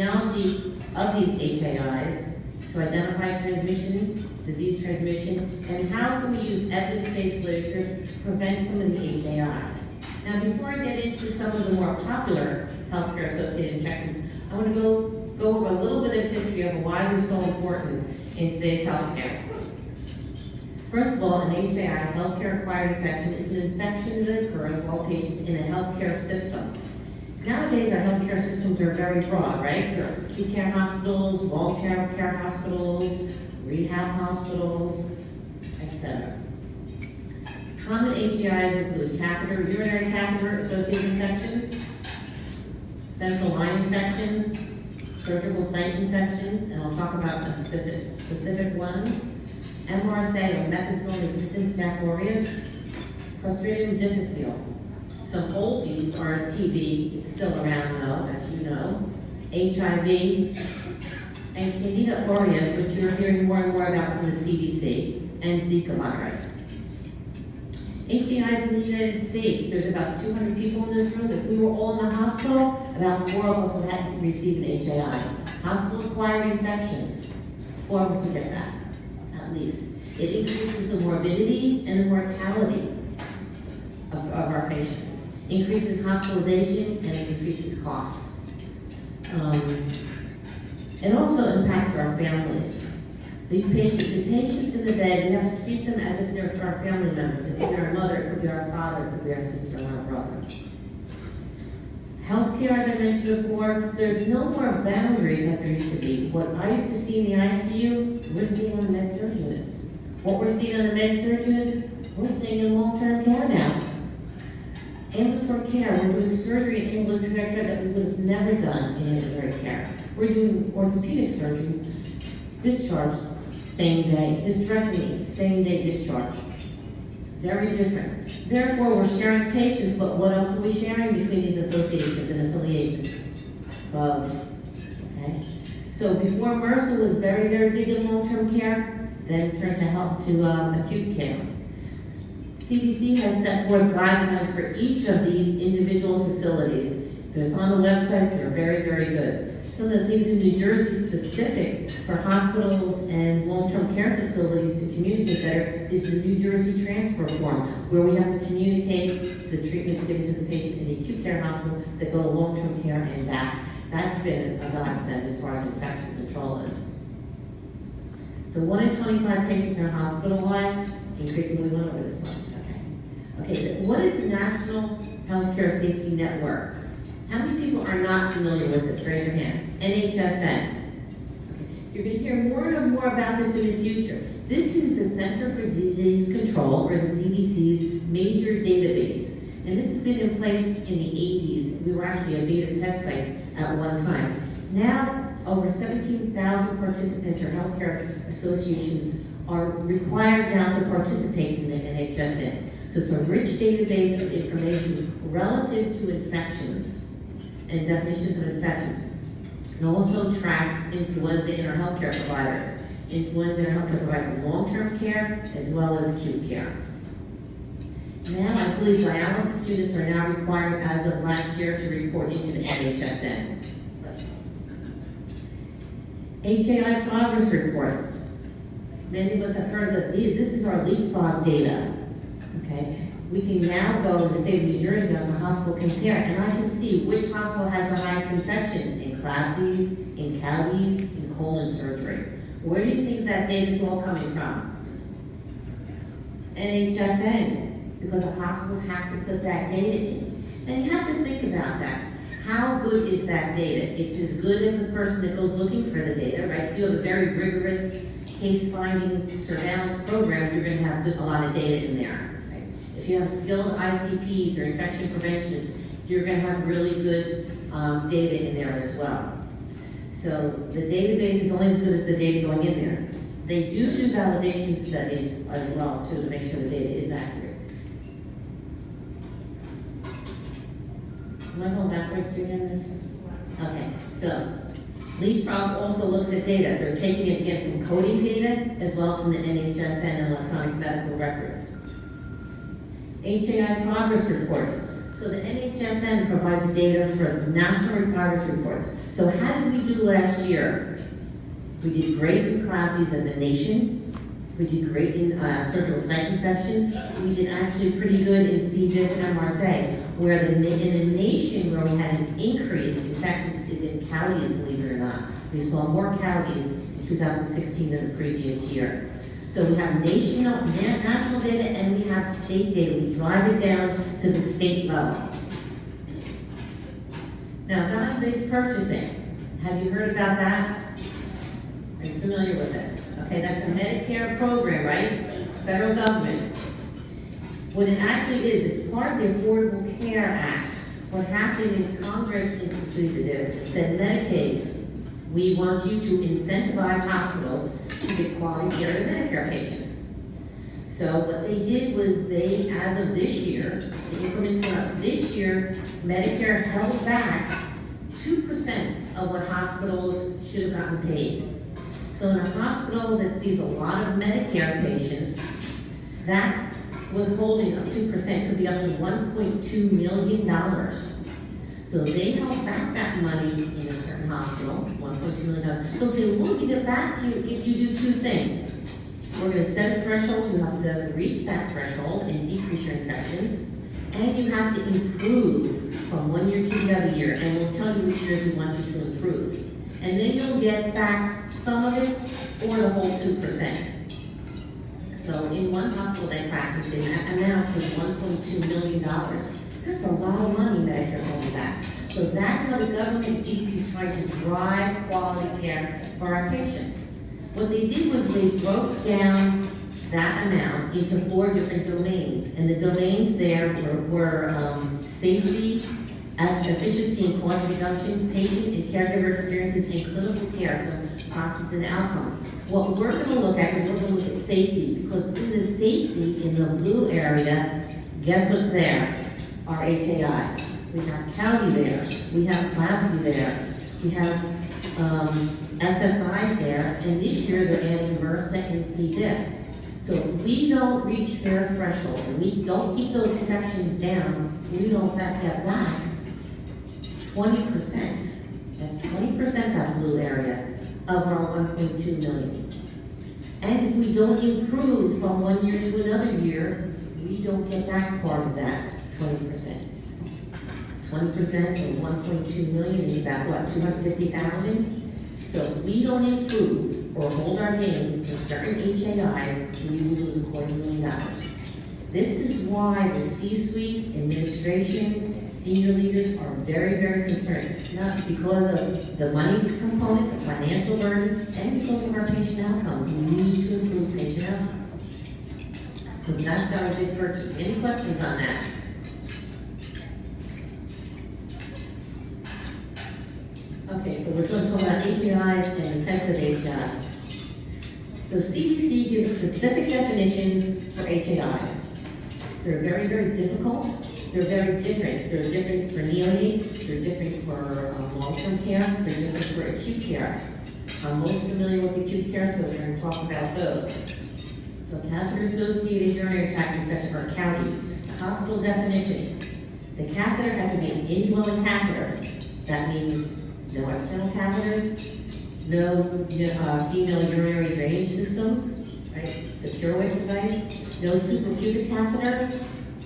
epidemiology of these HAIs to identify transmission, disease transmission, and how can we use evidence-based literature to prevent some of the HAIs. Now, before I get into some of the more popular healthcare-associated infections, I want to go over a little bit of history of why they're so important in today's healthcare. First of all, an HAI, healthcare-acquired infection, is an infection that occurs while patients in a healthcare system. Nowadays, our healthcare systems are very broad, right? There are acute care hospitals, long-term care hospitals, rehab hospitals, etc. Common HAIs include catheter, urinary catheter-associated infections, central line infections, surgical site infections, and I'll talk about the specific ones. MRSA, or methicillin-resistant Staph aureus, Clostridium difficile. Some oldies are TB, it's still around now, as you know, HIV, and Candida aureus, which you're hearing more and more about from the CDC, and Zika virus. HAIs in the United States, there's about 200 people in this room. If we were all in the hospital, about 4 of us would have to receive an HAI. Hospital-acquired infections, 4 of us would get that, at least. It increases the morbidity and the mortality of our patients. Increases hospitalization and it increases costs. It also impacts our families. The patients in the bed, we have to treat them as if they're our family members. It could be our mother, it could be our father, it could be our sister and our brother. Healthcare, as I mentioned before, there's no more boundaries like there used to be. What I used to see in the ICU, we're seeing on the med-surg units. What we're seeing on the med-surg units, we're seeing in long-term care now. Ambulatory care, we're doing surgery in ambulatory care that we would have never done in ambulatory care. We're doing orthopedic surgery, discharge, same day. Hysterectomy, same day discharge. Very different. Therefore, we're sharing patients, but what else are we sharing between these associations and affiliations? Bugs. Okay? So before MRSA was very, very big in long-term care, then it turned to acute care. CDC has set forth guidelines for each of these individual facilities. It's on the website, they're very, very good. Some of the things in New Jersey specific for hospitals and long-term care facilities to communicate better is the New Jersey transfer form, where we have to communicate the treatments given to the patient in the acute care hospital that go to long-term care and back. That's been a godsend as far as infection control is. So 1 in 25 patients are hospitalized. Increasingly went over this one. Okay, so what is the National Healthcare Safety Network? How many people are not familiar with this? Raise your hand. NHSN. Okay. You're going to hear more and more about this in the future. This is the Center for Disease Control, or the CDC's major database. And this has been in place in the 80s. We were actually a beta test site at one time. Now, over 17,000 participants or healthcare associations are required now to participate in the NHSN. So it's a rich database of information relative to infections and definitions of infections. It also tracks influenza in our healthcare providers. Influenza in our healthcare providers in long-term care as well as acute care. Now, I believe dialysis units are now required as of last year to report into the NHSN. HAI progress reports. Many of us have heard that this is our leapfrog data. Okay, we can now go in the state of New Jersey on the hospital compare, and I can see which hospital has the highest infections in CLABSIs, in CALDIs, in colon surgery. Where do you think that data is all coming from? NHSN, because the hospitals have to put that data in. And you have to think about that. How good is that data? It's as good as the person that goes looking for the data, right? If you have a very rigorous case-finding surveillance program, you're going to have a lot of data in there. If you have skilled ICPs or infection preventionists, you're going to have really good data in there as well. So the database is only as good as the data going in there. They do validation studies as well, too, to make sure the data is accurate. Am I going backwards again? Okay, so Leapfrog also looks at data. They're taking it again from coding data as well as from the NHSN and electronic medical records. HAI progress reports. So the NHSN provides data for national requirements reports. So how did we do last year? We did great in CLABSIs as a nation. We did great in surgical site infections. We did actually pretty good in c-diff and MRSA, where in the nation where we had an increase in infections is in counties, believe it or not. We saw more counties in 2016 than the previous year. So we have national data and we have state data. We drive it down to the state level. Now, value-based purchasing. Have you heard about that? Are you familiar with it? Okay, that's the Medicare program, right? Federal government. What it actually is, it's part of the Affordable Care Act. What happened is Congress instituted this. It said, Medicaid, we want you to incentivize hospitals to get quality care to Medicare patients. So what they did was they, as of this year, the increments went up. This year, Medicare held back 2% of what hospitals should have gotten paid. So in a hospital that sees a lot of Medicare patients, that withholding of 2% could be up to $1.2 million. So they held back that money in a certain hospital, $1.2 million. They'll say, we'll give it back to you if you do two things. We're going to set a threshold, you have to reach that threshold and decrease your infections, and you have to improve from 1 year to the other year, and we'll tell you which years we want you to improve. And then you'll get back some of it or the whole 2%. So in one hospital they practice in, that amount was $1.2 million. That's a lot of money Medicare's holding back. So that's how the government CDC is trying to drive quality care for our patients. What they did was they broke down that amount into 4 different domains. And the domains there were safety, efficiency and cost reduction, patient and caregiver experiences, and clinical care, so process and outcomes. What we're going to look at is we're going to look at safety, because in the safety, in the blue area, guess what's there? Our HAIs. We have county there. We have CLABSI there. We have SSIs there, and this year they're adding MRSA and c-diff. So if we don't reach their threshold, and we don't keep those infections down, we don't get back 20%. That's 20%, that blue area, of our 1.2 million. And if we don't improve from 1 year to another year, we don't get back part of that 20%. 20% of 1.2 million is about what, 250,000? So if we don't improve or hold our game for certain HAIs, we will lose $250,000. This is why the C-suite, administration, senior leaders are very, very concerned, not because of the money component, the financial burden, and because of our patient outcomes. We need to improve patient outcomes. So that's value-based purchase. Any questions on that? Okay, so we're going to talk about HAIs and the types of HAIs. So CDC gives specific definitions for HAIs. They're very, very difficult. They're very different. They're different for neonates. They're different for long-term care. They're different for acute care. I'm most familiar with acute care, so we're going to talk about those. So catheter-associated urinary tract infection, or CAUTI. The hospital definition. The catheter has to be an indwelling catheter. That means no external catheters, no female urinary drainage systems, right? The PureWave device, no suprapubic catheters,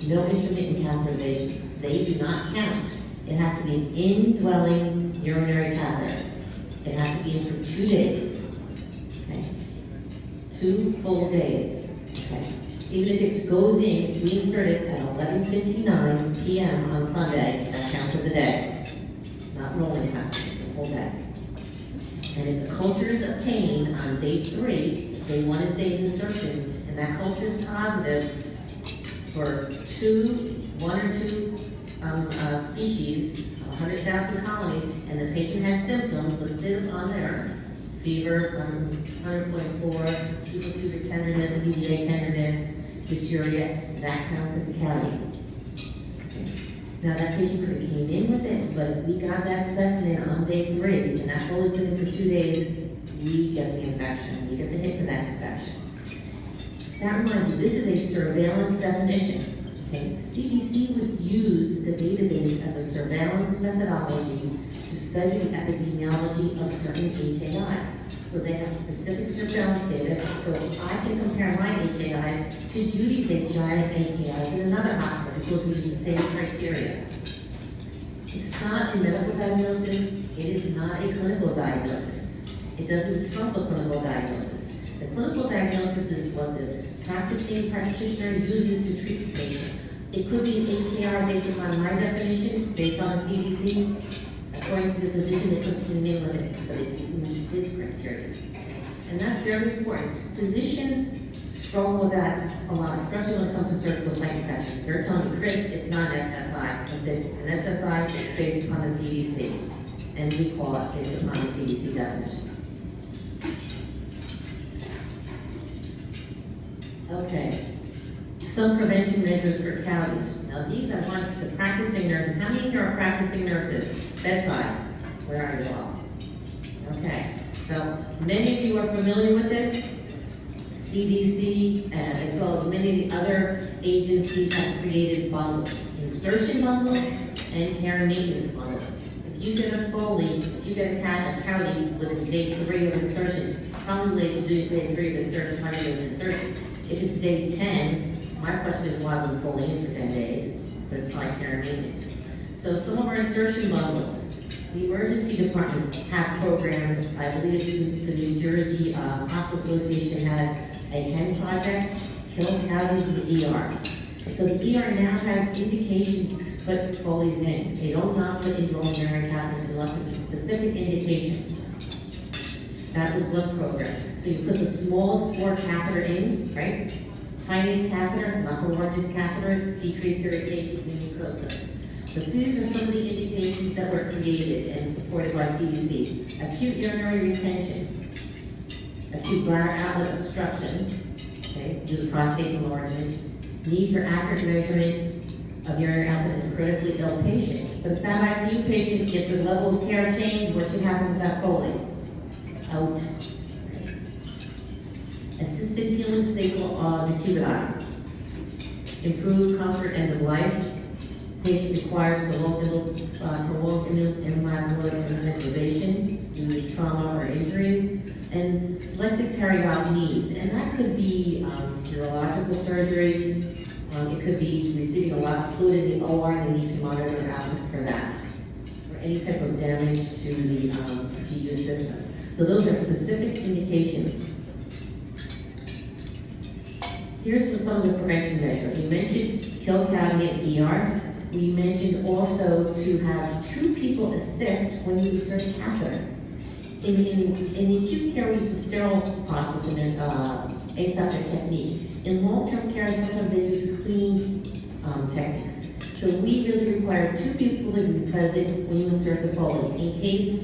no intermittent catheterizations. They do not count. It has to be an indwelling urinary catheter. It has to be in for 2 days. Okay? 2 full days. Okay? Even if it goes in, we insert it at 11:59 p.m. on Sunday, that counts as a day. Not rolling time, it's a full day. And if the culture is obtained on day 3, day 1 is day of insertion, and that culture is positive for 1 or 2 species, 100,000 colonies, and the patient has symptoms listed on there, fever, 100.4, suprapubic tenderness, CDA tenderness, dysuria, that counts as a CAUTI. Now that patient could have came in with it, but if we got that specimen on day 3, and that goes in for 2 days, we get the infection. We get the hit for that infection. That reminds you, this is a surveillance definition. Okay, CDC was used, the database, as a surveillance methodology to study the epidemiology of certain HAIs. So they have specific surveillance data, so I can compare my HAIs to Judy's HAIs in another hospital because we use the same criteria. It's not a medical diagnosis, it is not a clinical diagnosis. It doesn't trump a clinical diagnosis. The clinical diagnosis is what the practicing practitioner uses to treat the patient. It could be an HAI based upon my definition, based on the CDC. According to the physician, it could be made with it, but it didn't meet his criteria. And that's very important. Physicians struggle with that a lot, especially when it comes to surgical site infection. They're telling me, Chris, it's not an SSI. I said, it's an SSI based upon the CDC. And we call it based upon the CDC definition. Okay, some prevention measures for counties. Now these are ones for the practicing nurses. How many of you are practicing nurses? Bedside, where are you all? Okay, so many of you are familiar with this. CDC, as well as many of the other agencies have created bundles, insertion bundles and care and maintenance bundles. If you get a Foley, if you get a county with a day 3 of insertion, probably to do day 3 of insertion, 20 days of insertion. If it's day 10, my question is why was it Foley in for 10 days? There's probably care and maintenance. So some of our insertion bundles, the emergency departments have programs. I believe the New Jersey Hospital Association had a HEN project, kill counties in the ER. So the ER now has indications to put Foleys in. They don't not put indwelling urinary catheters unless there's a specific indication. That was one program. So you put the smallest bore catheter in, right? Tiniest catheter, not the largest catheter, decrease irritation in the mucosa. But these are some of the indications that were created and supported by CDC. Acute urinary retention, acute bladder outlet obstruction, okay, due to prostate enlargement, need for accurate measurement of urinary outlet in a critically ill patient. But if that ICU patient gets a level of care change, what should happen with that Foley? Out. Assisted healing signal on decubitus. Improved comfort end of life. Patient requires prolonged immobilization due to trauma or injuries. And selected periodic needs. And that could be urological surgery. It could be receiving a lot of fluid in the OR and they need to monitor an output for that. Or any type of damage to the GU system. So those are specific indications. Here's some of the prevention measures. We mentioned kill cavity and ER. We mentioned also to have 2 people assist when you insert a catheter. In acute care, we use a sterile process and an aseptic technique. In long-term care, sometimes they use clean techniques. So we really require 2 people to be present when you insert the Foley. In case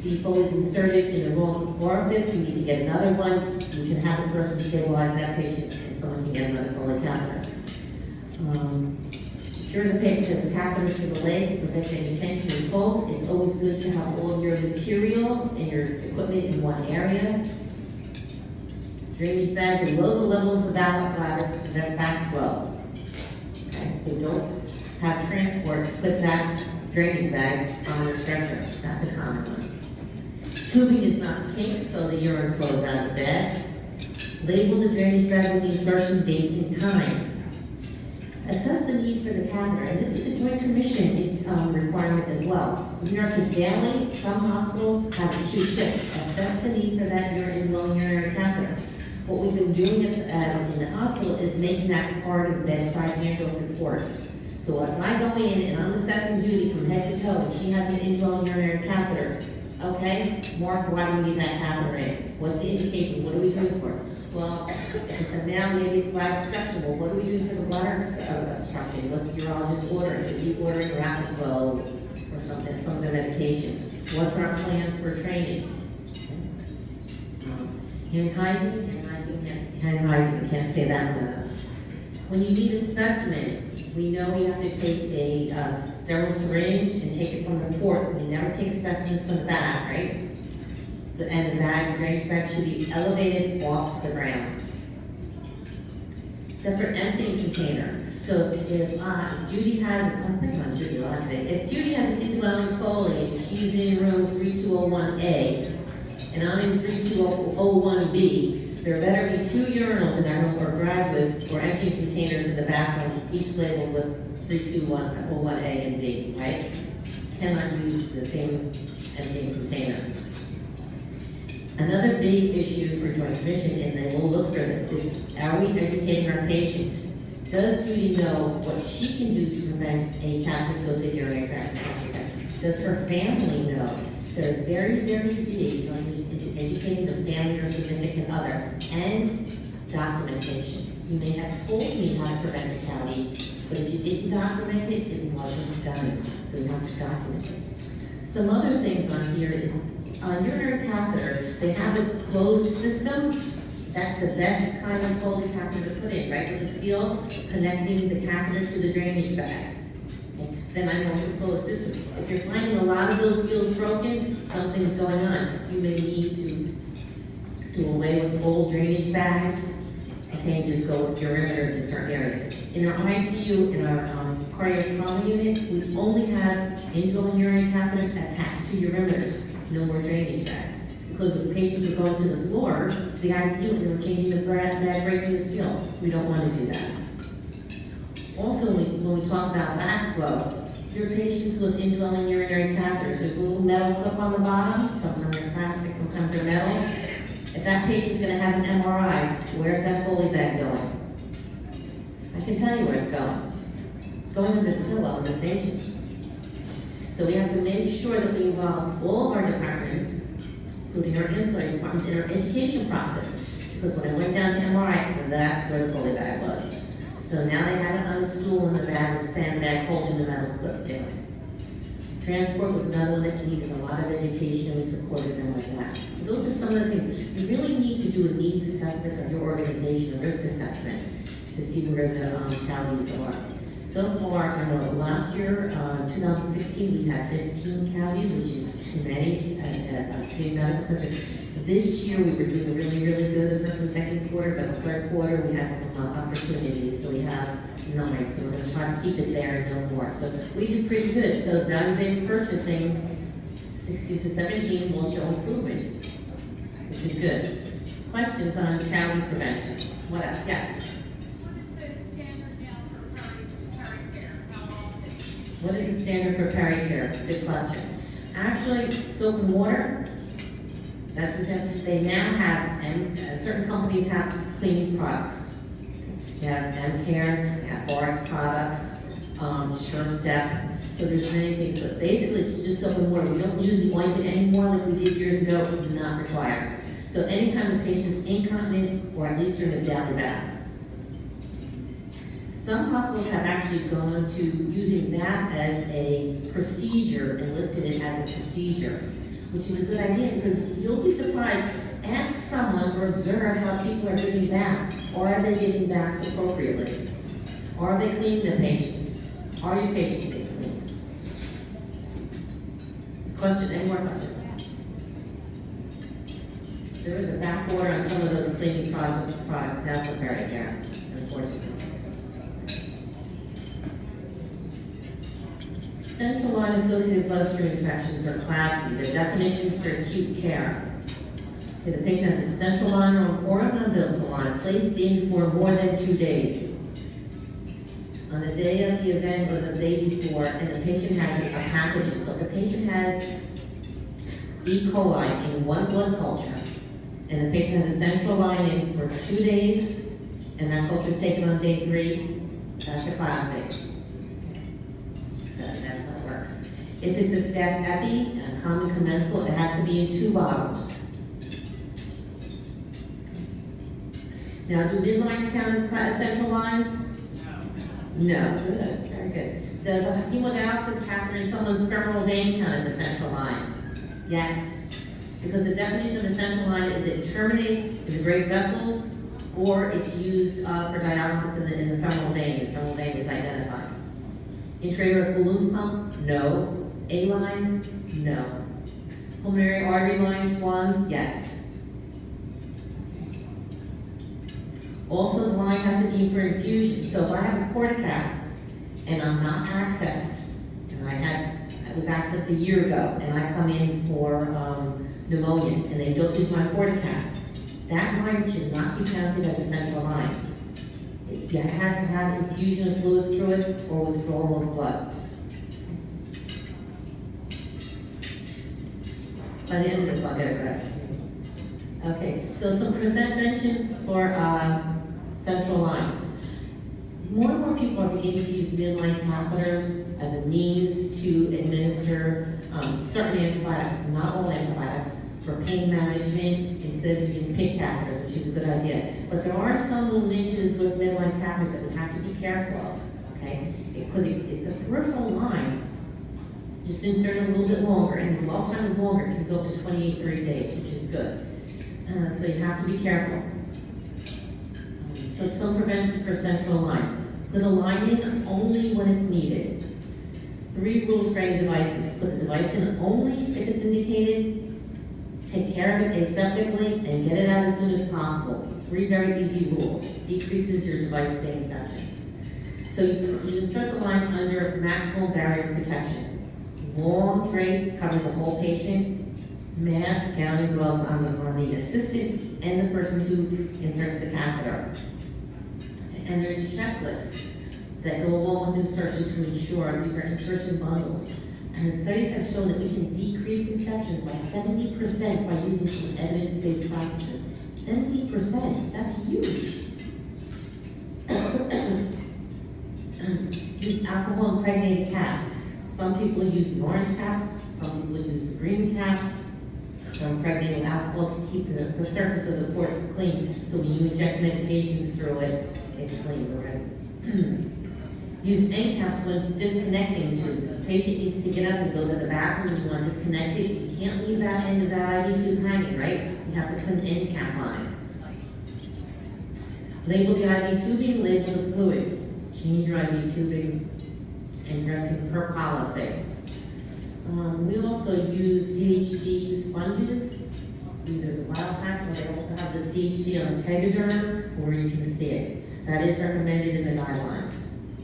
the Foley is inserted in the wrong orifice, you need to get another one. You can have the person stabilize that patient and someone can get another Foley catheter. Secure the catheter to the leg to prevent any tension and pull. It's always good to have all of your material and your equipment in one area. Drainage bag below the level of the bladder to prevent backflow. Okay, so don't have transport, put that drainage bag on the stretcher. That's a common one. Tubing is not kinked, so the urine flows out of the bed. Label the drainage bag with the insertion date and time. Assess the need for the catheter, and this is a Joint Commission requirement as well. We are to daily, some hospitals have a 2 shifts. Assess the need for that indwelling urinary catheter. What we've been doing in the hospital is making that part of the bedside handle report. So if I go in and I'm assessing Judy from head to toe and she has an indwelling urinary catheter, okay, Mark, why do we need that catheter in? What's the indication? What are we doing for it? Well, and so now maybe it's bladder obstruction. Well, what do we do for the bladder obstruction? What's the urologist ordering? Is he ordering rapid flow or something, some of the medication? What's our plan for training? Hand hygiene, can't say that enough. When you need a specimen, we know you have to take a sterile syringe and take it from the port. We never take specimens from the bag, right? And the bag, the drainage bag should be elevated off the ground. Separate emptying container. So if Judy has, I'm picking on Judy a lot today. If Judy has an indwelling Foley and she's in room 3201A, and I'm in 3201B, there better be 2 urinals in that room or graduates or empty containers in the bathroom, each labeled with 3201A and B, right? Cannot use the same empty container. Another big issue for Joint Commission, and they will look for this, is are we educating our patient? Does Judy know what she can do to prevent a catheter-associated urinary tract infection? Does her family know? They're very, very big on educating the family or significant other, and documentation. You may have told me how to prevent a cavity, but if you didn't document it, it wasn't done. So you have to document it. Some other things on here is, on urinary catheter, they have a closed system. That's the best kind of Foley catheter to put in, right? With a seal connecting the catheter to the drainage bag. Okay. Then I know it's a closed system. If you're finding a lot of those seals broken, something's going on. You may need to do away with old drainage bags, okay, and just go with urimeters in certain areas. In our ICU, in our cardiac trauma unit, we only have indwelling urinary catheters attached to urimeters, no more drainage bags. Because the patients were going to the floor, to the ICU, and they were changing the bag, breaking the seal. We don't want to do that. Also, when we talk about backflow, your patients with indwelling urinary catheters, there's a little metal clip on the bottom, sometimes they're plastic, sometimes they're metal. If that patient's going to have an MRI, where's that Foley bag going? I can tell you where it's going. It's going under the pillow of the patient. So we have to make sure that we involve all of our departments, including our ancillary departments, in our education process. Because when I went down to MRI, that's where the Foley bag was. So now they have it on a stool in the bag with a sandbag holding the metal clip there. Transport was another one that needed a lot of education. We supported them with that. So those are some of the things. You really need to do a needs assessment of your organization, a risk assessment, to see where the cavities are. So far, I know last year, 2016, we had 15 cavities, which is too many at community medical center. This year, we were doing really, really good the first and second quarter, but the third quarter, we had some opportunities. So we have 9, so we're going to try to keep it there and no more. So we did pretty good. So value-based purchasing, 16 to 17, will show improvement, which is good. Questions on cavity prevention? What else? Yes? What is the standard for peri-care? Good question. Actually, soap and water, that's the same. They now have, and certain companies have cleaning products. You have M-Care, you have Bard's products, SureStep. So there's many things, but basically it's just soap and water. We don't use the ointment anymore like we did years ago. It's not required. So anytime the patient's incontinent, or at least during a daily bath. Some hospitals have actually gone to using that as a procedure and listed it as a procedure, which is a good idea because you'll be surprised. Ask someone or observe how people are getting baths. Are they getting baths appropriately? Are they cleaning the patients? Are your patients being cleaned? Question, any more questions? There is a back order on some of those cleaning products now for peri-care, unfortunately. Central line associated bloodstream infections or CLABSI, the definition for acute care. Okay, the patient has a central line or an umbilical line placed in for more than 2 days. On the day of the event or the day before, and the patient has a pathogen. So if the patient has E. coli in one blood culture, and the patient has a central line in for 2 days, and that culture is taken on day 3, that's a CLABSI. That's how it works. If it's a staph epi, a common commensal, it has to be in 2 bottles. Now, do midlines count as central lines? No. Good. Very good. Does a hemodialysis catheter in someone's femoral vein count as a central line? Yes. Because the definition of a central line is it terminates in the great vessels or it's used for dialysis in the femoral vein. The femoral vein is identified. Intra-aortic balloon pump? No. A lines? No. Pulmonary artery lines, swans? Yes. Also, the line has to be for infusion. So if I have a portacath and I'm not accessed, and I was accessed a year ago, and I come in for pneumonia, and they don't use my portacath, that line should not be counted as a central line. It has to have infusion of fluids through it or withdrawal of blood. By the end of this, I'll get it right. Okay, so some preventions for central lines. More and more people are beginning to use midline catheters as a means to administer certain antibiotics, not all antibiotics, for pain management instead of using PICC catheters, which is a good idea. But there are some little niches with midline catheters that we have to be careful of, okay? Because it's a peripheral line, just insert it a little bit longer, and the dwell time is longer, it can go up to 28, 30 days, which is good. So you have to be careful. So some prevention for central lines. Put a line in only when it's needed. 3 rules for any devices. Put the device in only if it's indicated. Take care of it aseptically and get it out as soon as possible. 3 very easy rules. Decreases your device day infections. So you insert the line under maximal barrier protection. Long drape covers the whole patient. Mask, gown, and gloves on the assistant and the person who inserts the catheter. And there's checklists that go along with insertion to ensure these are insertion bundles. And studies have shown that we can decrease infections by 70% by using some evidence-based practices. 70%, that's huge. Use alcohol impregnated caps. Some people use the orange caps, some people use the green caps. They're impregnated with alcohol to keep the surface of the ports clean. So when you inject medications through it, it's clean. Use end caps when disconnecting tubes. If a patient needs to get up and go to the bathroom and you want to disconnect it, you can't leave that end of that IV tube hanging, right? You have to put an end cap on it. Label the IV tubing, label the fluid. Change your IV tubing and dressing per policy. We also use CHG sponges, either the wild pack or they also have the CHG on the tegaderm where you can see it. That is recommended in the guidelines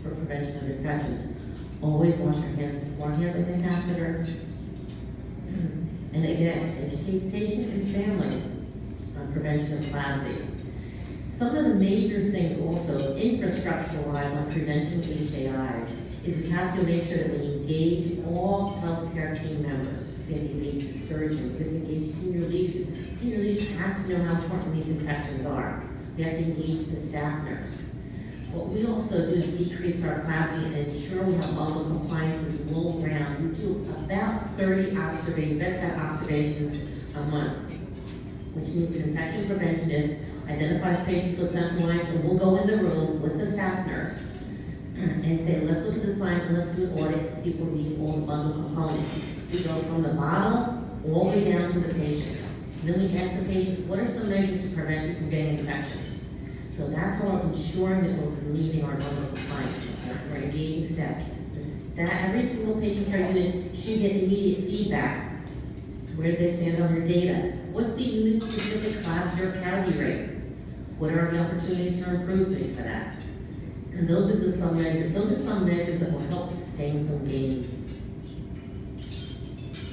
for prevention of infections. Always wash your hands beforehand with the catheter. And again, educate patient and family on prevention of CLABSI. Some of the major things also, infrastructure-wise on preventing HAIs, is we have to make sure that we engage all healthcare team members. We have to engage the surgeon, we have to engage senior leadership. Senior leadership has to know how important these infections are. We have to engage the staff nurse. What we also do is decrease our CLABSI and ensure we have all the compliances roll around. We do about 30 observations, bedside observations a month, which means an infection preventionist identifies patients with central lines and we'll go in the room with the staff nurse and say, let's look at this line and let's do an audit to see if we need all the bundle components. We go from the bottle all the way down to the patient. And then we ask the patient, what are some measures to prevent you from getting infections? So that's how we're ensuring that we're meeting our bundle compliance. We're engaging staff. Every single patient care unit should get immediate feedback. Where do they stand on their data? What's the unit-specific CLABSI or cavity rate? What are the opportunities for improvement for that? And those are some measures. Those are some measures that will help sustain some gains.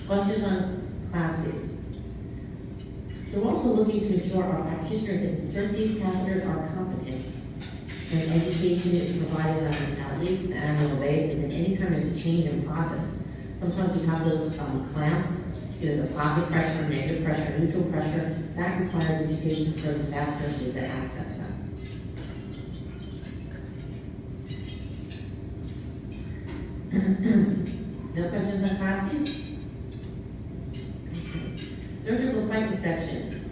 Questions on CLABSIs? We're also looking to ensure our practitioners that insert these catheters are competent. And education is provided on at least an annual basis, and anytime there's a change in process. Sometimes we have those clamps, either the positive pressure, negative pressure, neutral pressure. That requires education for the staff nurses that access them. No questions on CLABSIs? Surgical site infections.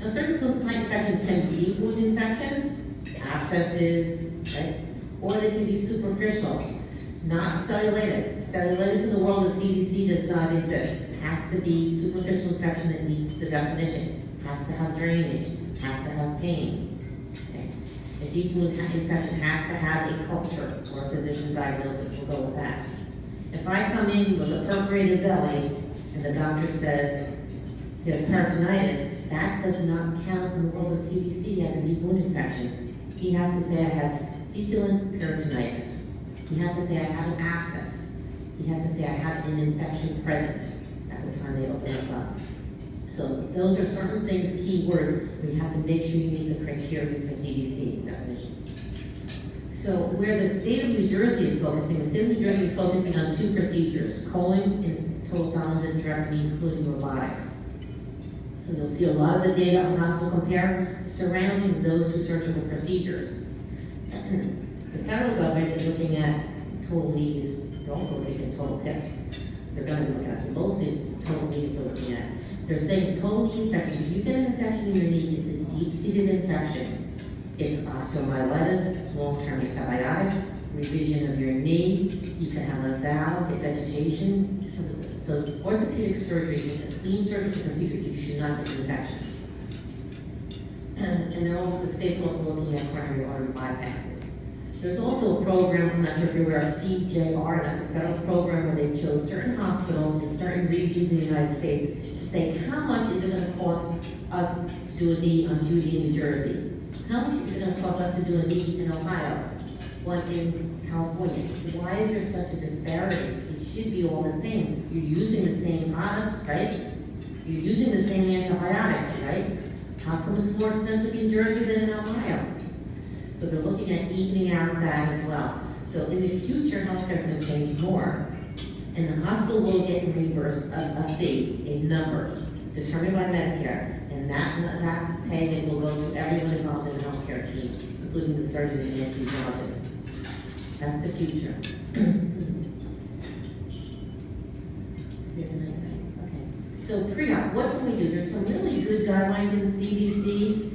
Now, surgical site infections can be deep wound infections, abscesses, right? Or they can be superficial, not cellulitis. Cellulitis in the world of CDC does not exist. It has to be superficial infection that meets the definition. It has to have drainage, it has to have pain. Okay? A deep wound infection has to have a culture or a physician diagnosis. We'll go with that. If I come in with a perforated belly and the doctor says he has peritonitis, that does not count in the world of CDC as a deep wound infection. He has to say, I have feculent peritonitis. He has to say, I have an abscess. He has to say, I have an infection present at the time they open this up. So those are certain things, key words, where you have to make sure you meet the criteria for CDC definition. So where the state of New Jersey is focusing, the state of New Jersey is focusing on 2 procedures, colon and total abdominal hysterectomy, including robotics. So you'll see a lot of the data on Hospital Compare surrounding those 2 surgical procedures. The federal government is looking at total knees. They're also looking at total hips. They're going to be looking at mostly total knees they're looking at. They're saying total knee infection. If you get an infection in your knee, it's a deep-seated infection. It's osteomyelitis, long-term antibiotics, revision of your knee. You can have a valve, get vegetation. So orthopedic surgery is a clean surgical procedure. You should not get infections. And they're also, the state's also looking at coronary artery bypasses. There's also a program, I'm not sure if you're aware of CJR, that's a federal program where they chose certain hospitals in certain regions in the United States to say, how much is it going to cost us to do a knee on Judy in New Jersey? How much is it going to cost us to do a knee in Ohio, one in California? Why is there such a disparity? It should be all the same. You're using the same product, right? You're using the same antibiotics, right? How come it's more expensive in Jersey than in Ohio? So they're looking at evening out that as well. So in the future, healthcare is going to change more. And the hospital will get reimbursed a fee, a number, determined by Medicare. And that payment will go to everyone involved in the healthcare team, including the surgeon and anesthesiologist. That's the future. Okay. So pre-op, what can we do? There's some really good guidelines in CDC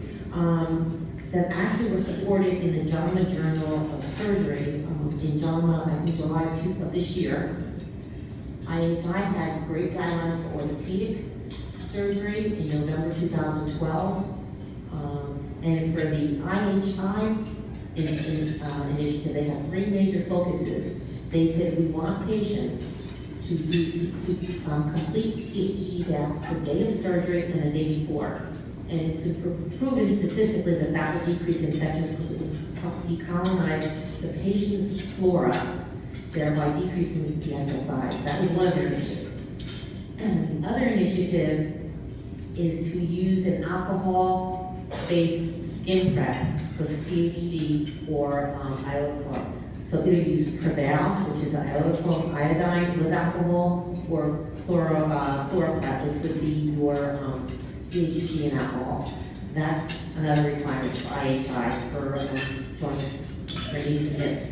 that actually were supported in the JAMA Journal of Surgery in JAMA, I think July of this year. IHI has great guidelines for orthopedic surgery in November 2012. And for the IHI initiative, they have 3 major focuses. They said we want patients to complete CHG baths the day of surgery and the day before. And it's been proven statistically that that will decrease infections because it will help decolonize the patient's flora, thereby decreasing the SSIs. That was one of their initiatives. And the other initiative is to use an alcohol-based skin prep with CHG or iodoform. So either use Prevail, which is iodoform iodine with alcohol, or ChloraPrep, which would be your CHG and alcohol. That's another requirement for IHI for joints, for knees and hips.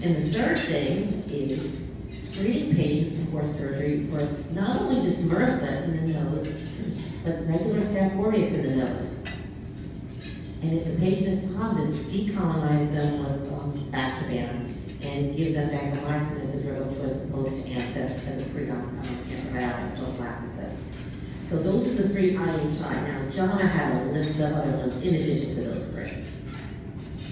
And the third thing is screening patients before surgery for not only just MRSA in the nose, but regular Staph aureus in the nose. And if the patient is positive, decolonize them with Bactroban and give them vancomycin as a drug of choice opposed to Ansep as a antibiotic prophylactic. So those are the 3 IHI. Now, JAMA had a list of other ones in addition to those 3.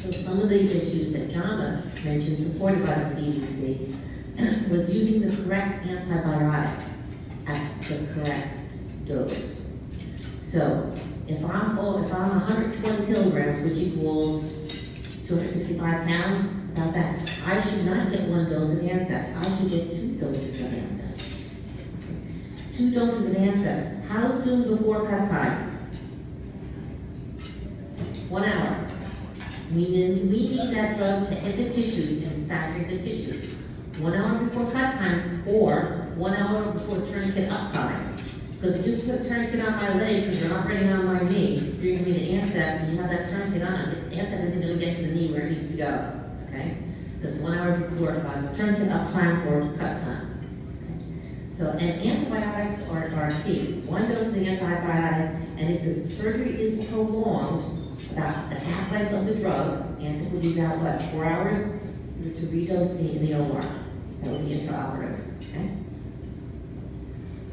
So some of these issues that JAMA mentioned, supported by the CDC, was using the correct antibiotic at the correct dose. So if I'm 120 kilograms, which equals 265 pounds, about that, I should not get 1 dose of Ansep. I should get 2 doses of Ansep. 2 doses of Ansep. How soon before cut time? 1 hour. We need that drug to hit the tissues and saturate the tissues. 1 hour before cut time, or 1 hour before tourniquet up time. Because if you put a tourniquet on my leg because you're operating on my knee, you're giving me the Ansep and you have that tourniquet on, the Ansep isn't going to get to the knee where it needs to go. Okay? So it's 1 hour before tourniquet up time or cut time. So, and antibiotics are key. 1 dose of the antibiotic, and if the surgery is prolonged, about the half-life of the drug, Ansep will be about, what, 4 hours to redose in the OR. That would be intraoperative, okay?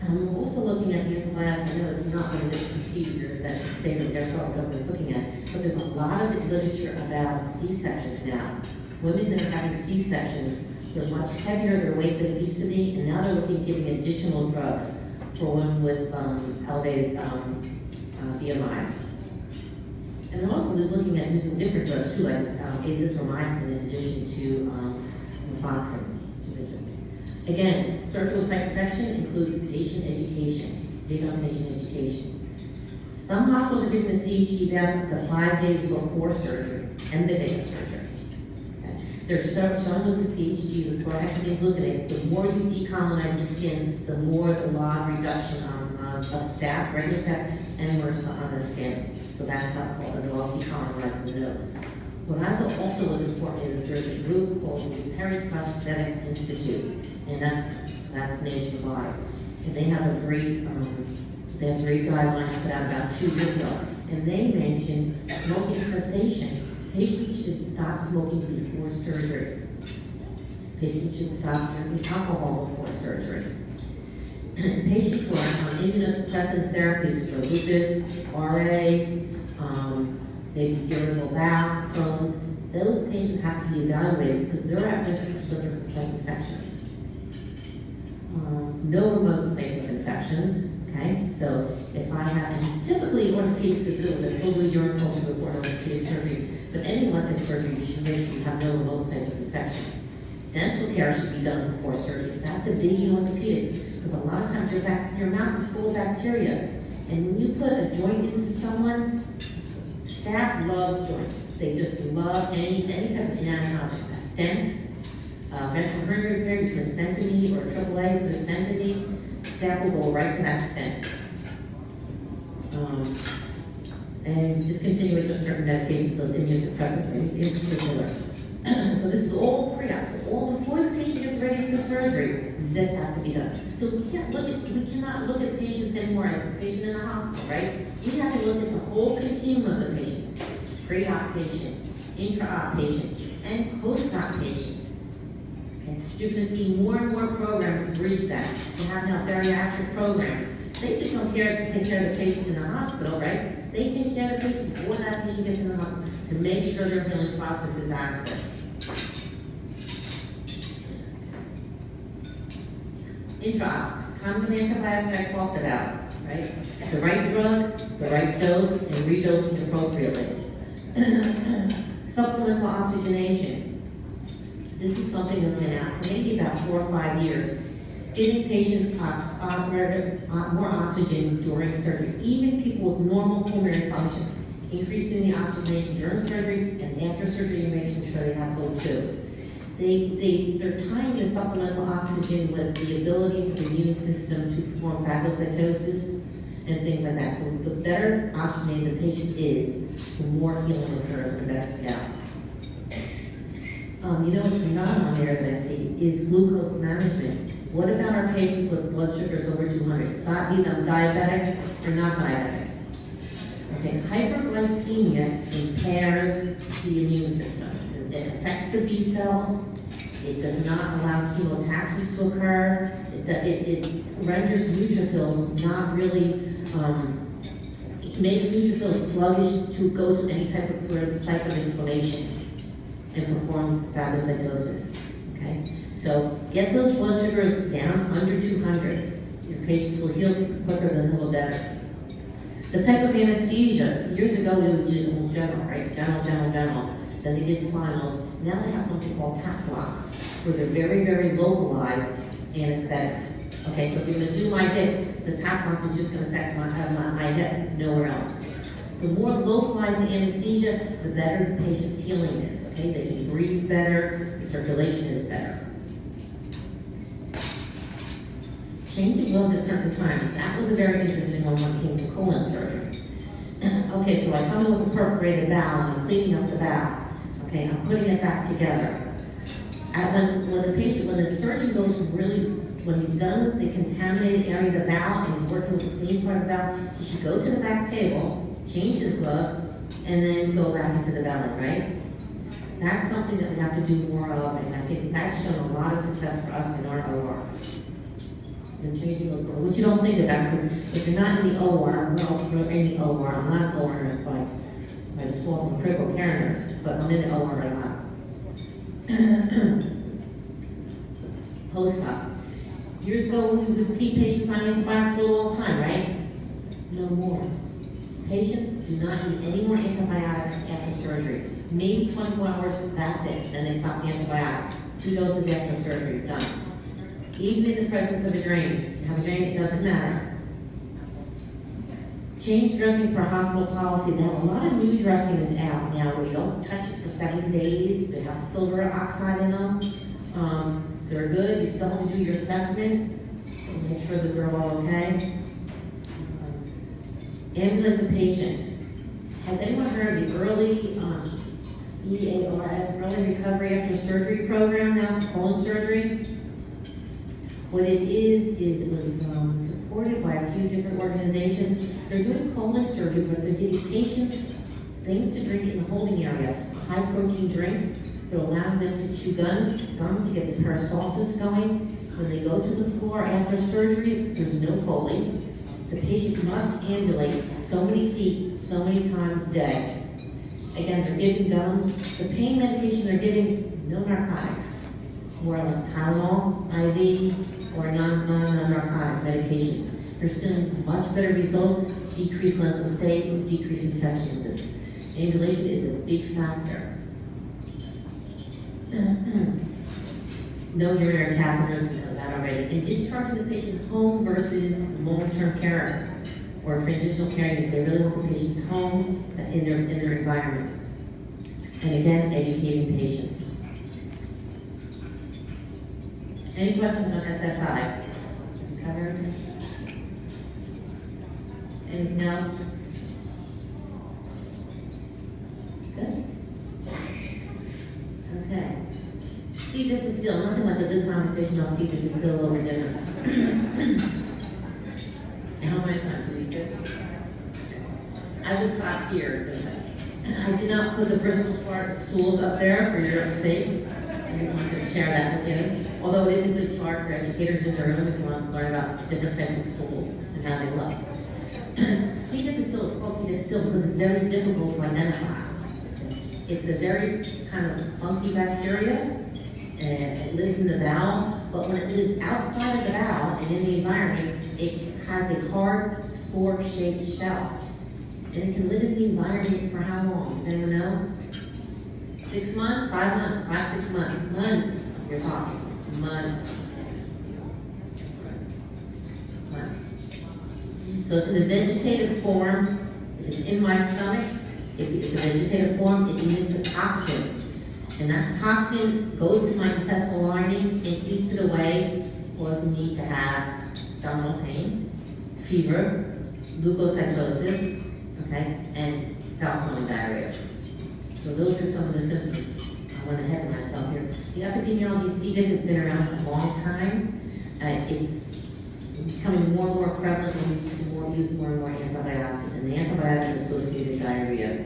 We're also looking at the antibiotics. I know it's not one of the procedures that the state of federal government is looking at, but there's a lot of literature about C-sections now. Women that are having C-sections, they're much heavier their weight than it used to be, and now they're looking at giving additional drugs for women with elevated BMIs. And they're also looking at using different drugs too, like azithromycin in addition to naproxen, which is interesting. Again, surgical site infection includes patient education, big on patient education. Some hospitals are giving the CHG bath up to 5 days before surgery and the day of surgery. Okay. They're showing with the CHG, the chlorhexidine gluconate, the more you decolonize the skin, the more the log reduction of staph, regular staph, and worse on the skin. So that's helpful as well as decolonizing the nose. What I thought also was important is there's a group called the Periprosthetic Institute, and that's nationwide. And they have a great guidelines put out about 2 years ago, and they mentioned smoking cessation. Patients should stop smoking before surgery. Patients should stop drinking alcohol before surgery. Patients who are on immunosuppressant therapies for lupus, RA, maybe irritable bowel, Crohn's, those patients have to be evaluated because they're at risk for surgical site infections. No remote site of infections, okay? So if I have, typically orthopedics is good with a total urine culture before orthopedic surgery, but any elective surgery, you should make sure you have no remote sites of infection. Dental care should be done before surgery. That's a biggie in orthopedics, because a lot of times your mouth is full of bacteria. And when you put a joint into someone, staff loves joints. They just love any type of inanimate object. A stent, ventral hernia repair, you put a stent in me, or a AAA, you put a stent in me, staff will go right to that stent. And discontinuation of certain medications, those immunosuppressants in particular. So this is all pre-op. So all before the patient gets ready for surgery, this has to be done. So we cannot look at patients anymore as the patient in the hospital, right? We have to look at the whole continuum of the patient. Pre-op patient, intra-op patient, and post-op patient. Okay? You're going to see more and more programs bridge that. We have now bariatric programs. They just don't take care of the patient in the hospital, right? They take care of the patient before that patient gets in the hospital to make sure their healing process is adequate. Intra-op, time of antibiotics I talked about, right? The right drug, the right dose, and redosing appropriately. Supplemental oxygenation. This is something that's been out for maybe about 4 or 5 years. Giving patients more oxygen during surgery, even people with normal pulmonary functions. Increasing the oxygenation during surgery and after surgery and making sure they have O2. They're tying the supplemental oxygen with the ability for the immune system to perform phagocytosis and things like that. So the better oxygenated the patient is, the more healing occurs and the better scalp. You know what's not on there, Betsy, is glucose management. What about our patients with blood sugars over 200? Be them diabetic or not diabetic. Okay, hyperglycemia impairs the immune system. It affects the B cells. It does not allow chemotaxis to occur. It renders neutrophils not really, it makes neutrophils sluggish to go to any type of sort of site of inflammation and perform phagocytosis, okay? So get those blood sugars down under 200. Your patients will heal quicker than heal better. The type of anesthesia, years ago we would do general, right? General. Then they did spinals. Now they have something called tap blocks, where they're very, very localized anesthetics. Okay, so if you're gonna do my hip, the tap block is just gonna affect my hip, nowhere else. The more localized the anesthesia, the better the patient's healing is, okay? They can breathe better, the circulation is better. Changing gloves at certain times. That was a very interesting one when it came to colon surgery. Okay, so I come in with a perforated bowel and I'm cleaning up the bowel. Okay, I'm putting it back together. When the surgeon goes when he's done with the contaminated area of the bowel and he's working with the clean part of the bowel, he should go to the back table, change his gloves, and then go back into the belly, right? That's something that we have to do more of, and I think that's shown a lot of success for us in our OR. The changing of gloves, which you don't think about, because if you're not in the OR, we're in the OR. I'm not an OR nurse by default, I'm a critical care nurse, but I'm in the OR right now. Post-op. Years ago, we would keep patients on antibiotics for a long time, right? No more. Patients do not need any more antibiotics after surgery. Maybe 24 hours, that's it. Then they stop the antibiotics. 2 doses after surgery, done. Even in the presence of a drain. If you have a drain, it doesn't matter. Change dressing per hospital policy. They have a lot of new dressings out now where you don't touch it for 7 days. They have silver oxide in them. They're good. You still have to do your assessment and make sure that they're all okay. Ambulate the patient. Has anyone heard of the early EARS, early recovery after surgery program now for colon surgery? What it is it was supported by a few different organizations. They're doing colon surgery, but they're giving patients things to drink in the holding area. A high protein drink. They're allowing them to chew gum to get the peristalsis going. When they go to the floor after surgery, there's no Foley. The patient must ambulate so many feet, so many times a day. Again, they're giving gum. The pain medication they're giving, no narcotics. More like Tylenol, IV, or non-narcotic medications. They're seeing much better results, decreased length of stay, decreased infection with this. Ambulation is a big factor. No urinary catheter, know that already. And discharging the patient home versus long-term care or transitional care units. They really want the patients home in their environment. And again, educating patients. Any questions on SSIs? Covered? Anything else? Good. Okay. C-diff is still nothing like a good conversation on C-diff is still over dinner. How many times do you eat it? I would stop here. I did not put the Bristol chart tools up there for your sake. I just wanted to share that with you. Although it is a good chart for educators in their room if you want to learn about different types of schools and how they look. C. difficile is called C. difficile because it's very difficult to identify. It's a very kind of funky bacteria, and it lives in the bowel, but when it lives outside of the bowel and in the environment, it has a hard, spore-shaped shell. And it can live in the environment for how long? Does anyone know? 6 months, 5 months, 5, 6 months. Months, you're talking. Months. So in the vegetative form, if it's in my stomach, if it's a vegetative form, it emits a toxin. And that toxin goes to my intestinal lining and eats it away, causing me to have abdominal pain, fever, leukocytosis, okay, and bowel diarrhea. So those are some of the symptoms. I went ahead of myself here. The epidemiology C-diff has been around for a long time. It's becoming more and more prevalent and we use more and more antibiotics, and the antibiotic-associated diarrhea.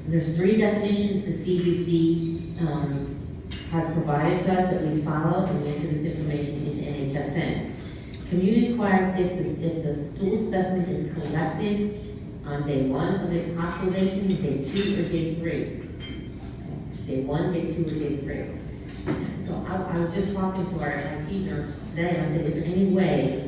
There's 3 definitions the CDC has provided to us that we follow, and we enter this information into NHSN. Community required if the stool specimen is collected on day 1 of its hospitalization, day 2, or day 3. Day 1, day 2, or day 3. So I was just talking to our IT nurse today, and I said, is there any way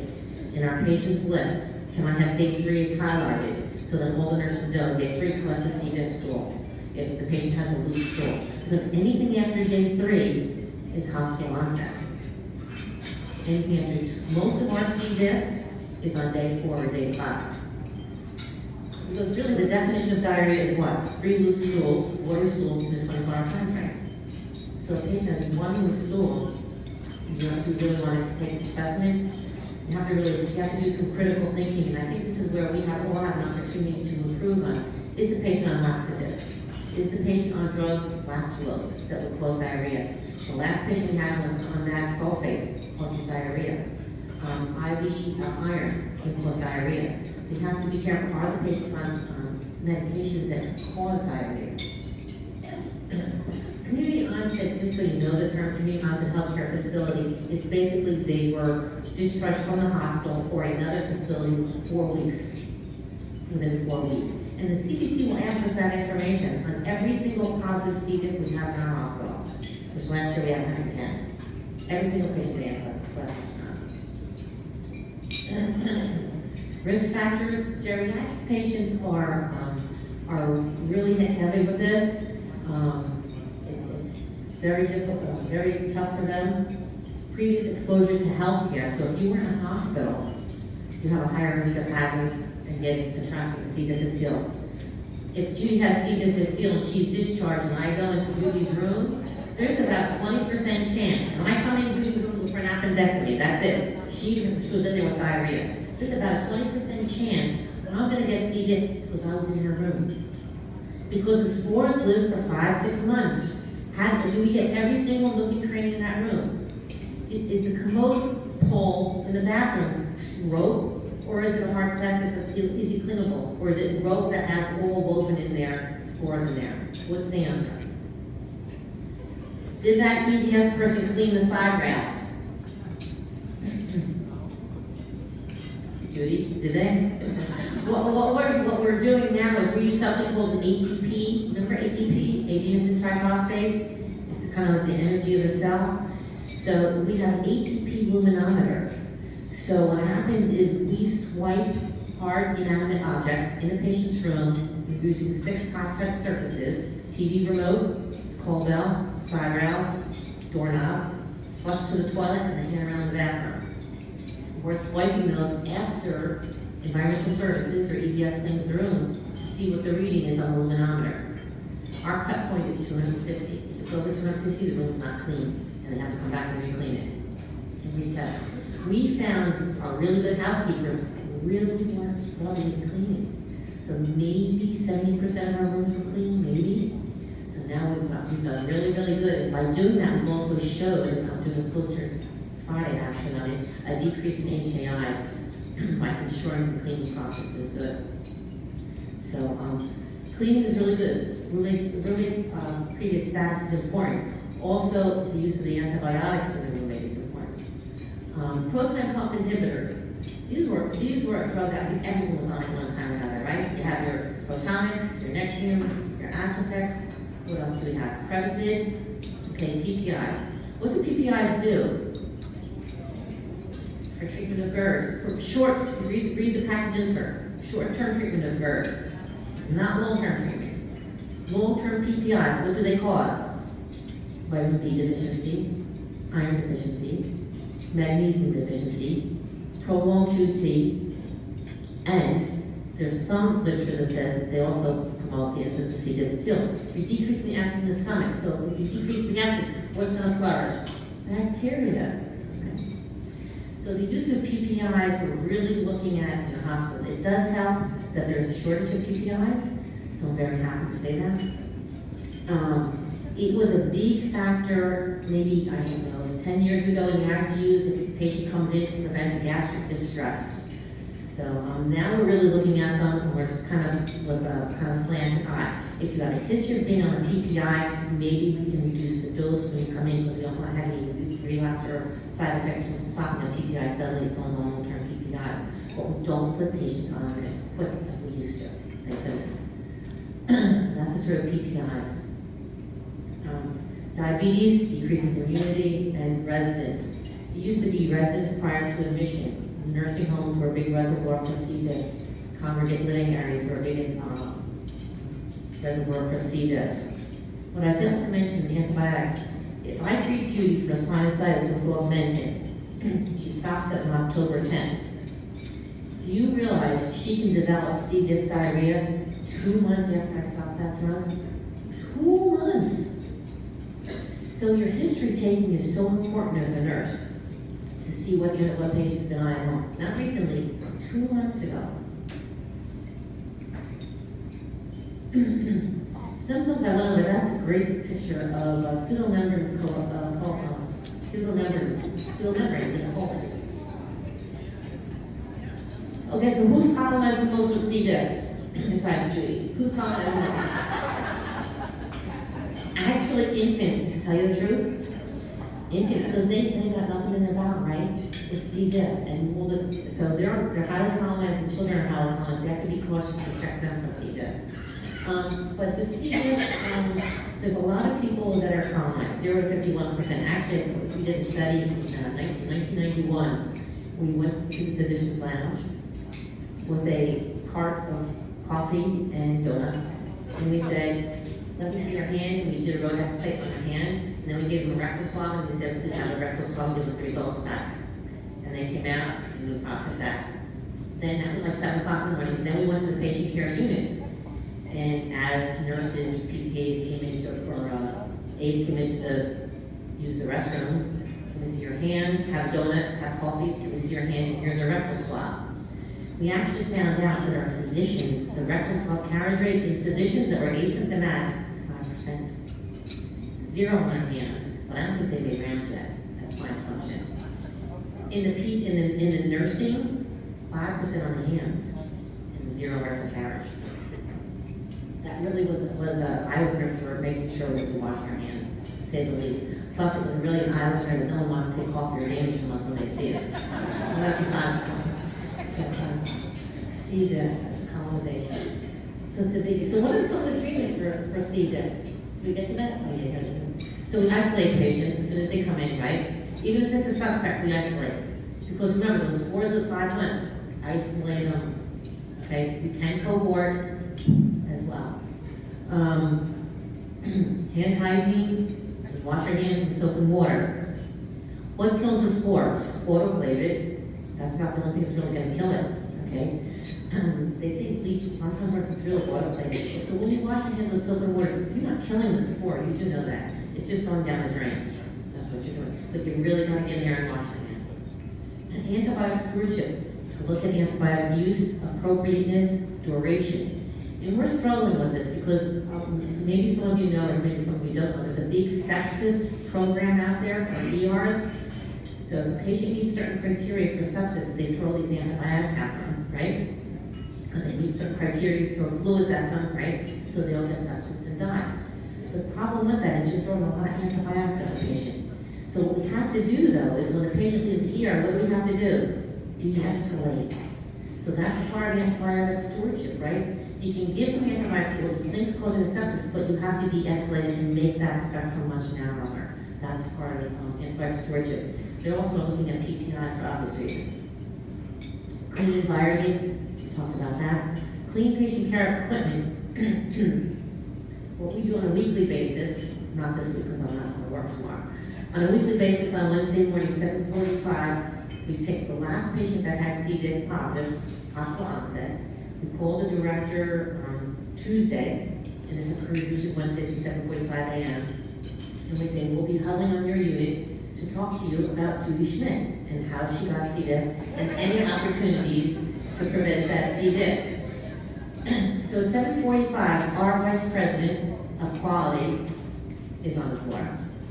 in our patient's list, can I have day 3 highlighted so that all the nurses know day 3 collects a C-diff stool if the patient has a loose stool? Because anything after day 3 is hospital onset. Anything after, most of our C-diff is on day 4 or day 5. Because really the definition of diarrhea is what? 3 loose stools, water stools in a 24-hour time frame. So if a patient has 1 loose stool, you have to really want to take the specimen. You have to do some critical thinking, and I think this is where we all have an opportunity to improve on. Is the patient on laxatives? Is the patient on drugs, lactulose, that will cause diarrhea? The last patient we had was on mag sulfate, causes diarrhea. IV iron can cause diarrhea. So you have to be careful. Are the patients on medications that cause diarrhea? Community onset, just so you know the term, community onset healthcare facility is basically they were discharged from the hospital or another facility 4 weeks, within 4 weeks. And the CDC will ask us that information on every single positive C-diff we have in our hospital, which last year we had 110. Every single patient they asked that question. Risk factors, geriatric patients are really heavy with this. It's very difficult, very tough for them. Previous exposure to healthcare, so if you were in a hospital, you have a higher risk of having and getting contracting C. difficile. If Judy has C. difficile and she's discharged and I go into Judy's room, there's about 20% chance. And I come in Judy's room for an appendectomy, that's it. She was in there with diarrhea. There's about a 20% chance that I'm gonna get C. diff because I was in her room. Because the spores live for 5-6 months. Do we get every single nook and cranny in that room? Is the commode pole in the bathroom rope, or is it a hard plastic that's easy cleanable? Or is it rope that has all woven in there, spores in there? What's the answer? Did that EBS person clean the side rails? Judy, did they? What we're doing now is we use something called an ATP. Remember ATP? Adenosine triphosphate? It's kind of the energy of the cell. So we have an ATP luminometer. So what happens is we swipe hard inanimate objects in the patient's room using 6 contact surfaces: TV remote, call bell, side rails, doorknob, flush to the toilet, and then hang around the bathroom. We're swiping those after environmental services or EBS cleans the room to see what the reading is on the luminometer. Our cut point is 250. If it's over 250, the room's not clean, and they have to come back and re-clean it and retest. We found our really good housekeepers really weren't scrubbing and cleaning. So maybe 70% of our rooms were clean, maybe. So now we've done really, really good. And by doing that, we've also showed, and I'm doing a poster Friday action on it, a decrease in HAIs by ensuring the cleaning process is good. So cleaning is really good. Roommate's previous status is important. Also, the use of the antibiotics in the roommate is important. Proton pump inhibitors. These were a drug that everyone was on at one time or another, right? You have your Protonix, your Nexium, your Acifex. What else do we have? Prevacid, okay, PPIs. What do PPIs do for treatment of GERD? For short, read the package insert. Short-term treatment of GERD, not long-term treatment. Long-term PPIs, what do they cause? Vitamin B deficiency, iron deficiency, magnesium deficiency, prolonged QT, and there's some literature that says that they also promote the incidence of C. difficile. You're decreasing the acid in the stomach, so if you decrease the acid, what's going to flourish? Bacteria. Okay. So the use of PPIs, we're really looking at in hospitals. It does help that there's a shortage of PPIs, so I'm very happy to say that. It was a big factor, maybe, I don't know, 10 years ago in the ICUs if the patient comes in to prevent a gastric distress. So now we're really looking at them, and we're kind of with a kind of slanted eye. If you have a history of being on a PPI, maybe we can reduce the dose when you come in because we don't want to have any relapse or side effects from stopping a PPI suddenly if someone's on long-term PPIs. But we don't put patients on them as quick as we used to, thank goodness. That's the sort of PPIs. Diabetes decreases immunity, and residents. It used to be residents prior to admission. Nursing homes were a big reservoir for C. diff. Congregate living areas were a big reservoir for C. diff. What I failed to mention, the antibiotics. If I treat Judy for a sinusitis with Augmentin, she stops it on October 10th. Do you realize she can develop C. diff diarrhea 2 months after I stop that drug? 2 months. So your history taking is so important as a nurse to see what patient's been on at home. Not recently, 2 months ago. Symptoms I went over, that's a great picture of pseudomembranes in the colon. Okay, so who's compromised the most with C. diff besides Judy? Who's compromised the most? Actually, infants, to tell you the truth. Infants, because they got nothing in their bottom, right? It's C. diff, and so they're highly colonized, and children are highly colonized. So you have to be cautious to check them for C. diff. But the C. diff, there's a lot of people that are colonized, 0 to 51%. Actually, we did a study in 1991. We went to the physician's lounge, with a cart of coffee and donuts. And we said, let me see your hand. And we did a road plate on your hand. And then we gave them a rectal swab, and we said, please have a rectal swab and give us the results back. And they came out, and we processed that. Then that was like 7 o'clock in the morning. Then we went to the patient care units. And as nurses, PCAs came into, or aides came in to use the restrooms, can we see your hand? Have a donut, have coffee, can we see your hand? Here's a rectal swab. We actually found out that our physicians, the rectal swab carriage rate in physicians that were asymptomatic is 5%. 0 on their hands, but I don't think they've been around yet. That's my assumption. In the nursing, 5% on the hands and 0 rectal carriage. That really was an eye-opener for making sure that we wash our hands, to say the least. Plus, it was really an eye-opener that no one wants to take coffee or damage from us when they see it. And that's a side point. So, c-diff, colonization. So it's a big. So what are some of the treatments for c-diff? Do we get to that? Oh, yeah. So we isolate patients as soon as they come in, right? Even if it's a suspect, we isolate. Because remember, those scores of 5 months, isolate them. Okay, we can cohort as well. Hand hygiene, wash your hands with soap and water. What kills the spore? Autoclave. That's about the only thing that's really going to kill it, okay? They say bleach sometimes works, it's really autoclaved. So when you wash your hands with soap and water, you're not killing the spore, you do know that. It's just going down the drain. That's what you're doing. But you're really going to get in there and wash your hands. And antibiotic stewardship, to look at antibiotic use, appropriateness, duration. And we're struggling with this because maybe some of you know, or maybe some of you don't know, there's a big sepsis program out there for ERs. So if a patient meets certain criteria for sepsis, they throw these antibiotics at them, right? Because they meet certain criteria, throw fluids at them, right? So they'll get sepsis and die. The problem with that is you're throwing a lot of antibiotics at the patient. So what we have to do though is when the patient leaves the ER, what do we have to do? De-escalate. So that's part of antibiotic stewardship, right? You can give them antibiotics for the things causing the sepsis, but you have to de-escalate it and make that spectrum much narrower. That's part of antibiotic stewardship. They're also looking at PPIs for obvious reasons. Clean environment, we talked about that. Clean patient care equipment. What we do on a weekly basis, not this week because I'm not going to work tomorrow. On a weekly basis on Wednesday morning, 7:45, we pick the last patient that had c-diff positive, hospital onset. We call the director on Tuesday, and this occurs usually Wednesdays at 7:45 a.m. And we say, we'll be huddling on your unit to talk to you about Judy Schmidt and how she got c-diff and any opportunities to prevent that c-diff. So at 7:45, our Vice President of Quality is on the floor.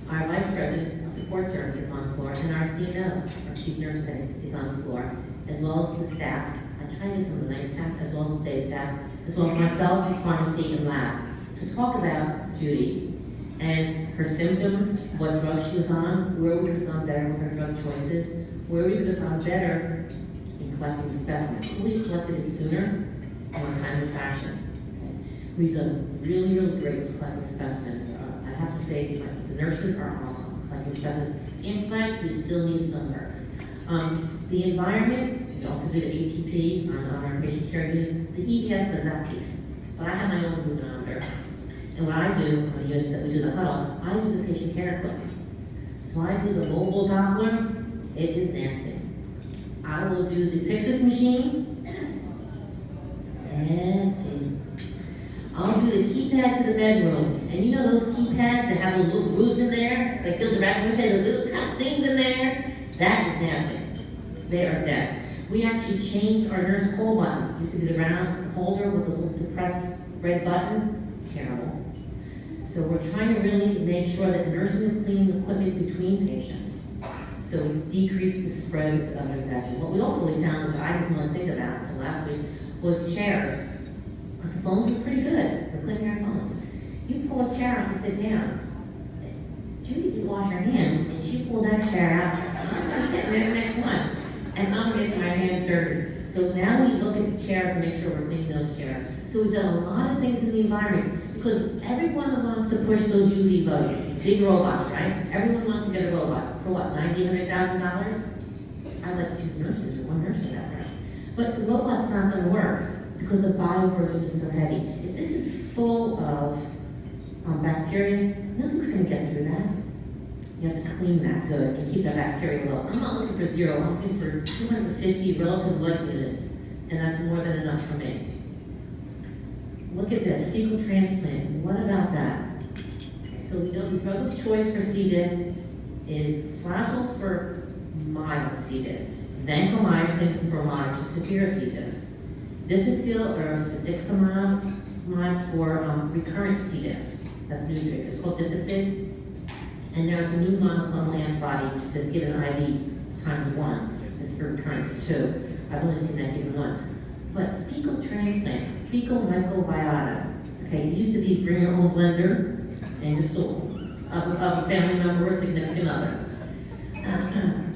Our Vice President of Support Services is on the floor, and our CNO, our Chief Nurse Attendant, is on the floor, as well as the staff. I try to do some of the night staff, as well as the day staff, as well as myself, pharmacy, and lab, to talk about Judy and her symptoms, what drug she was on, where we could have gone better with her drug choices, where we could have gone better in collecting the specimen. Could we have collected it sooner, more timely fashion? Okay. We've done really, really great with collecting specimens. I have to say, the nurses are awesome collecting specimens. Antibiotics, we still need some work. The environment, we also do the ATP on our patient care use. The EBS does that piece, but I have my own glucometer. And what I do on the units that we do the huddle, I do the patient care equipment. So I do the mobile Doppler, it is nasty. I will do the Pyxis machine, nasty. I'll do the keypad to the bedroom. And you know those keypads that have those little grooves in there? Like Bill Director would say, the little kind of things in there? That is nasty. They are dead. We actually changed our nurse call button. It used to be the round holder with a little depressed red button. Terrible. So we're trying to really make sure that nursing is cleaning the equipment between patients. So we decrease the spread of other infections. What we also found, which I didn't really think about until last week, was chairs. Because the phones were pretty good. We're cleaning our phones. You pull a chair out and sit down. Judy didn't wash her hands, and she pulled that chair out. I'm going to sit there the next one. And I'm getting my hands dirty. So now we look at the chairs and make sure we're cleaning those chairs. So we've done a lot of things in the environment because everyone wants to push those UV loads, big robots, right? Everyone wants to get a robot for what, $90,000, $100,000? I like 2 nurses or 1 nurse for that, right? But the robot's not gonna work because the bioburden is so heavy. If this is full of bacteria, nothing's gonna get through that. You have to clean that good and keep that bacteria low. I'm not looking for 0, I'm looking for 250 relative light units, and that's more than enough for me. Look at this, fecal transplant. What about that? Okay, so we know the drug of choice for c-diff is flagyl for mild c-diff, vancomycin for moderate to severe c-diff, difficile or dixamide for recurrent c-diff. That's a new drug. It's called difficile. And there's a new monoclonal antibody that's given IV ×1. It's for recurrence too. I've only seen that given once. But fecal transplant, fecal microbiota. Okay, it used to be bring your own blender and your stool of a family member or significant other.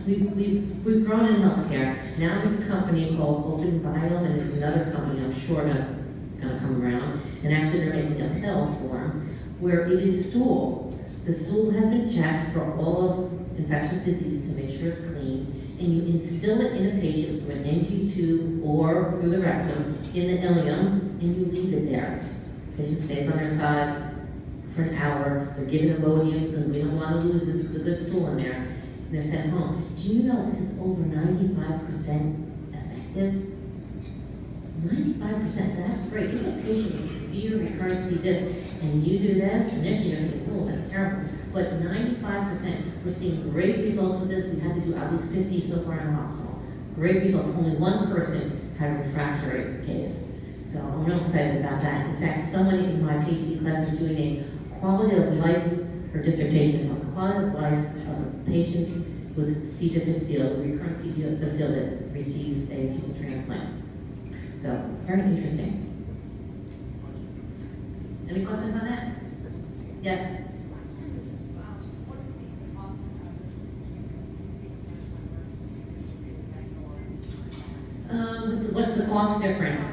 We've grown in healthcare. Now there's a company called Open Bio, and there's another company I'm sure gonna come around. And actually they're making a pill form where it is stool. The stool has been checked for all of infectious disease to make sure it's clean, and you instill it in a patient through an NG tube or through the rectum in the ileum, and you leave it there. The patient stays on their side for an hour. They're given Imodium because we don't want to lose the good stool in there, and they're sent home. Do you know this is over 95% effective? 95%, that's great. You have a patient with severe recurrent c-diff, and you do this, initially you're thinking, oh, that's terrible. But 95%, we're seeing great results with this. We had to do at least 50 so far in the hospital. Great results. Only one person had a refractory case. So I'm real excited about that. In fact, someone in my PhD class is doing a quality of life, her dissertation is on quality of life of a patient with C. difficile, recurrent C. difficile that receives a fecal transplant. So, very interesting. Any questions on that? Yes? What's the cost difference?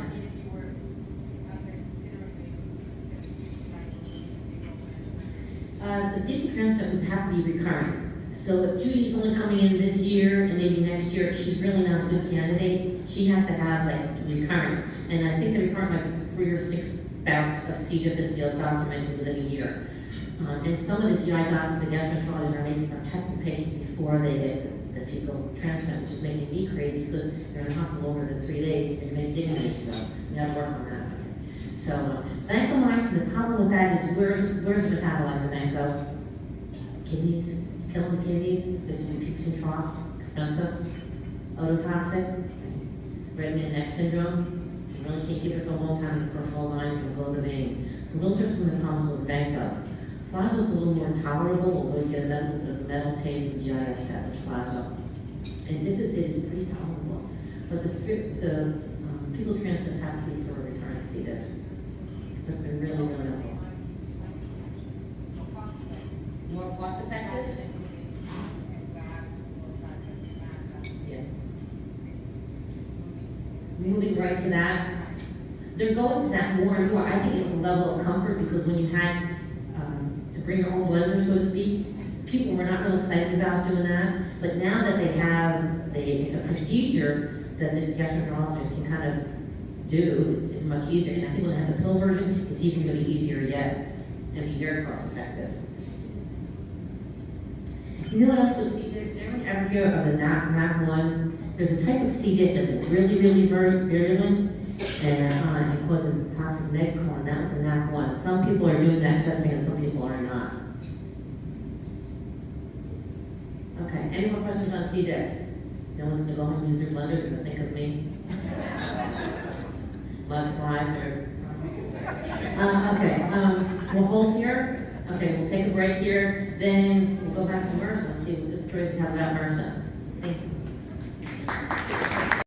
The fecal transplant would have to be recurrent. So if Judy's only coming in this year and maybe next year, she's really not a good candidate. She has to have like recurrence. And I think the recurrent might be 3 or 6 bouts of C. difficile documented within a year. And some of the GI docs, the gastroenterologists are testing patients before they get the fecal transplant, which is making me crazy because they're in the hospital longer than 3 days. They're going to dig so we have to work on that. So vancomycin, the problem with that is where's it metabolized, the vanco? Kidneys. It's killing the kidneys. We have to do peaks and troughs. Expensive. Ototoxic. Red man neck syndrome. You really can't keep it for a long time in the peripheral line. You can blow the vein. So those are some of the problems with vanco. Flagyl is a little more tolerable, although you get a little bit of metal taste and GI upset with flagyl. And difficile is pretty tolerable. But the fecal transplant has to be for a recurrent C. diff. It's been really, really helpful. More cost effective? Yeah. Moving right to that. They're going to that more and more. I think it's a level of comfort because when you had to bring your own blender, so to speak, people were not really excited about doing that. But now that they have, it's a procedure that the gastroenterologist can kind of do, it's much easier. And I think when they have the pill version, it's even really easier yet and be very cost effective. You know what else with C. diff? Did anyone ever hear of the NAC1? There's a type of C. diff that's really, really virulent, and it causes toxic medcorn. That was the NAC1. Some people are doing that testing and some people are not. Okay, any more questions on C. diff? No one's going to go home and use their blender, they're going to think of me. Less slides or... okay, we'll hold here. Okay, we'll take a break here. Then we'll go back to MRSA and see what good stories we have about MRSA. Thank you.